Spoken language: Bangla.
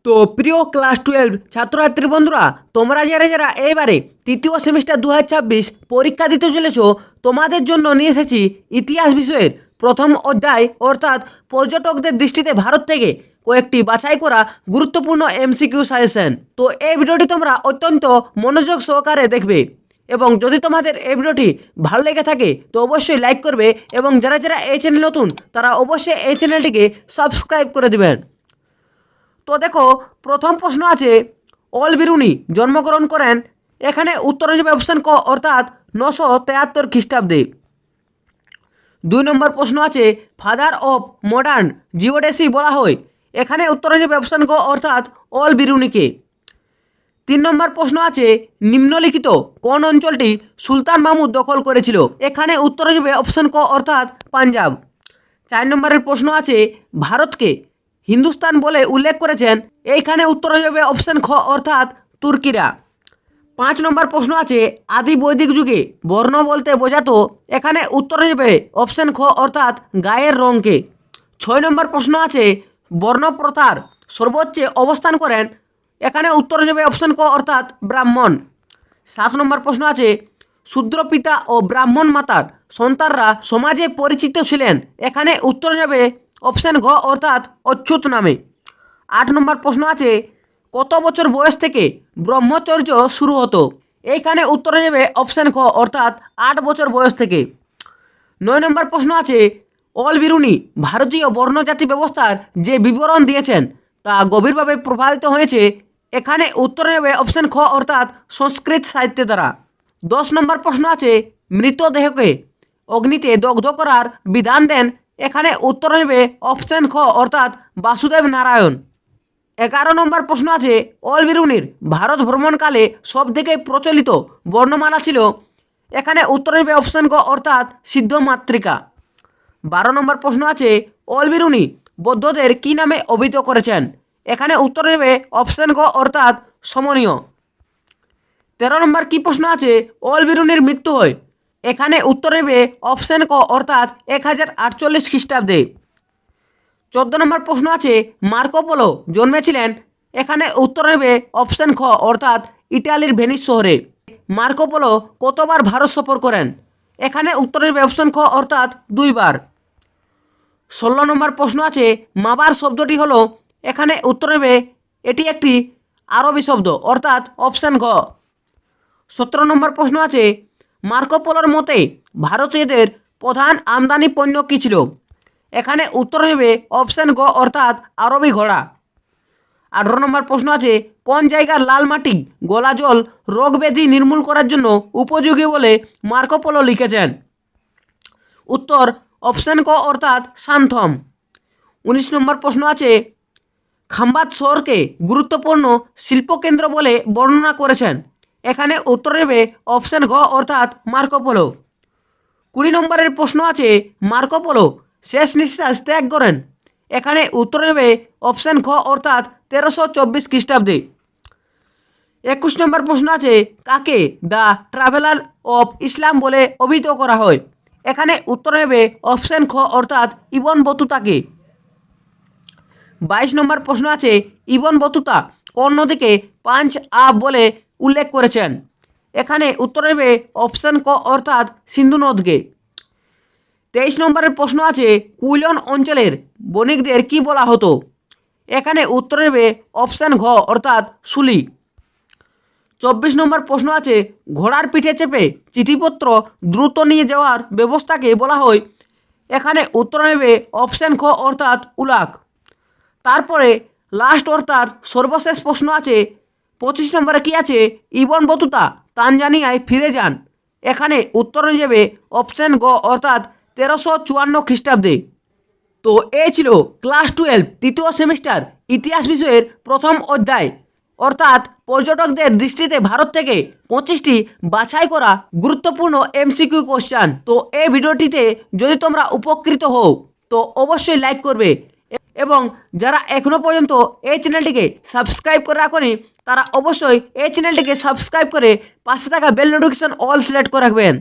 তো প্রিয় ক্লাস 12 ছাত্রছাত্রী বন্ধুরা, তোমরা যারা এবারে তৃতীয় সেমিস্টার 2026 পরীক্ষা দিতে চলেছো, তোমাদের জন্য নিয়ে এসেছি ইতিহাস বিষয়ের প্রথম অধ্যায় অর্থাৎ পর্যটকদের দৃষ্টিতে ভারত থেকে কয়েকটি বাছাই করা গুরুত্বপূর্ণ এমসিকিউ সাজেশন। তো এই ভিডিওটি তোমরা অত্যন্ত মনোযোগ সহকারে দেখবে এবং যদি তোমাদের এই ভিডিওটি ভালো লেগে থাকে তো অবশ্যই লাইক করবে এবং যারা এই চ্যানেল নতুন তারা অবশ্যই এই চ্যানেলটিকে সাবস্ক্রাইব করে দিবেন। তো দেখো, প্রথম প্রশ্ন আছে অল বিরুনি জন্মগ্রহণ করেন। এখানে উত্তর যাবে অপশান ক অর্থাৎ 973 খ্রিস্টাব্দে। 2 নম্বর প্রশ্ন আছে ফাদার অফ মডার্ন জিওডেসি বলা হয়। এখানে উত্তর যাবে অপশান ক অর্থাৎ অল বিরুনিকে। 3 নম্বর প্রশ্ন আছে নিম্নলিখিত কোন অঞ্চলটি সুলতান মাহমুদ দখল করেছিল। এখানে উত্তর যাবে অপশান ক অর্থাৎ পাঞ্জাব। 4 নম্বরের প্রশ্ন আছে ভারতকে হিন্দুস্তান বলে উল্লেখ করেছেন। এইখানে উত্তর যাবে অপশান খ অর্থাৎ তুর্কিরা। 5 নম্বর প্রশ্ন আছে আদি বৈদিক যুগে বর্ণ বলতে বোঝাতো। এখানে উত্তর যাবে অপশান খ অর্থাৎ গায়ের রঙকে। 6 নম্বর প্রশ্ন আছে বর্ণপ্রথার সর্বোচ্চে অবস্থান করেন। এখানে উত্তর যাবে অপশান ক অর্থাৎ ব্রাহ্মণ। 7 নম্বর প্রশ্ন আছে শূদ্র পিতা ও ব্রাহ্মণ মাতার সন্তানরা সমাজে পরিচিত ছিলেন। এখানে উত্তর যাবে অপশান ঘ অর্থাৎ অচ্যুত নামে। 8 নম্বর প্রশ্ন আছে কত বছর বয়স থেকে ব্রহ্মচর্য শুরু হতো। এইখানে উত্তর যাবে অপশান খ অর্থাৎ 8 বছর বয়স থেকে। 9 নম্বর প্রশ্ন আছে অল বিরুনি ভারতীয় বর্ণজাতি ব্যবস্থার যে বিবরণ দিয়েছেন তা গভীরভাবে প্রভাবিত হয়েছে। এখানে উত্তর যাবে অপশান খ অর্থাৎ সংস্কৃত সাহিত্যের দ্বারা। 10 নম্বর প্রশ্ন আছে মৃতদেহকে অগ্নিতে দগ্ধ করার বিধান দেন। এখানে উত্তর হবে অপশান খ অর্থাৎ বাসুদেব নারায়ণ। 11 নম্বর প্রশ্ন আছে অল বিরুনির ভারত ভ্রমণকালে সবথেকে প্রচলিত বর্ণমালা ছিল। এখানে উত্তর হবে অপশান ক অর্থাৎ সিদ্ধ মাতৃকা। 12 নম্বর প্রশ্ন আছে অল বিরুনি বৌদ্ধদের কী নামে অভিহিত করেছেন। এখানে উত্তর হবে অপশান ক অর্থাৎ সমনীয়। 13 নম্বর কী প্রশ্ন আছে অল বিরুনির মৃত্যু হয়। এখানে উত্তর হবে অপশান ক অর্থাৎ 1048 খ্রিস্টাব্দে। 14 নম্বর প্রশ্ন আছে মার্কো পোলো জন্মেছিলেন। এখানে উত্তর হবে অপশান খ অর্থাৎ ইটালির ভেনিস শহরে। মার্কো পোলো কতবার ভারত সফর করেন। এখানে উত্তর হবে অপশান খ অর্থাৎ 2 বার। 16 নম্বর প্রশ্ন আছে মাবার শব্দটি হলো। এখানে উত্তর হবে এটি একটি আরবি শব্দ অর্থাৎ অপশান ঘ। 17 নম্বর প্রশ্ন আছে মার্কো পোলোর মতে ভারতীয়দের প্রধান আমদানি পণ্য কী ছিল। এখানে উত্তর হবে অপশান গ অর্থাৎ আরবি ঘোড়া। 18 নম্বর প্রশ্ন আছে কোন জায়গার লাল মাটি গলা জল রোগ ব্যাধি নির্মূল করার জন্য উপযোগী বলে মার্কো পোলো লিখেছেন। উত্তর অপশান ক অর্থাৎ সান্থম। 19 নম্বর প্রশ্ন আছে খাম্বাত শহরকে গুরুত্বপূর্ণ শিল্পকেন্দ্র বলে বর্ণনা করেছেন। এখানে উত্তর হবে অপশান ঘ অর্থাৎ মার্কো পোলো। 20 নম্বরের প্রশ্ন আছে মার্কো পোলো শেষ নিঃশ্বাস ত্যাগ করেন। এখানে উত্তর হবে অপশান খ অর্থাৎ 1324 খ্রিস্টাব্দে। 21 নম্বর প্রশ্ন আছে কাকে দ্য ট্রাভেলার অফ ইসলাম বলে অভিহিত করা হয়। এখানে উত্তর হবে অপশান খ অর্থাৎ ইবন বতুতাকে। 22 নম্বর প্রশ্ন আছে ইবন বতুতা কোন নদীকে পাঞ্চ আপ বলে উল্লেখ করেছেন। এখানে উত্তর হবে অপশান ক অর্থাৎ সিন্ধু নদকে। 23 নম্বরের প্রশ্ন আছে কুইলন অঞ্চলের বণিকদের কি বলা হতো। এখানে উত্তর হবে অপশান ঘ অর্থাৎ সুলি। 24 নম্বর প্রশ্ন আছে ঘোড়ার পিঠে চেপে চিঠিপত্র দ্রুত নিয়ে যাওয়ার ব্যবস্থাকে বলা হয়। এখানে উত্তর হবে অপশান খ অর্থাৎ উলাক। তারপরে লাস্ট অর্থাৎ সর্বশেষ প্রশ্ন আছে 25 নম্বরে কি আছে ইবন বতুতা তানজানিয়ায় ফিরে যান। এখানে উত্তর হয়ে যাবে অপশান গ অর্থাৎ 1354 খ্রিস্টাব্দে। তো এই ছিল ক্লাস 12 তৃতীয় সেমিস্টার ইতিহাস বিষয়ের প্রথম অধ্যায় অর্থাৎ পর্যটকদের দৃষ্টিতে ভারত থেকে 25টি বাছাই করা গুরুত্বপূর্ণ এমসিকিউ কোশ্চেন। তো এই ভিডিওটিতে যদি তোমরা উপকৃত হও তো অবশ্যই লাইক করবে এবং যারা এখনও পর্যন্ত এই চ্যানেলটিকে সাবস্ক্রাইব করে রাখোনি তারা অবশ্যই এই চ্যানেলটিকে সাবস্ক্রাইব করে পাশে থাকা বেল নোটিফিকেশন অল সিলেক্ট করে রাখবেন।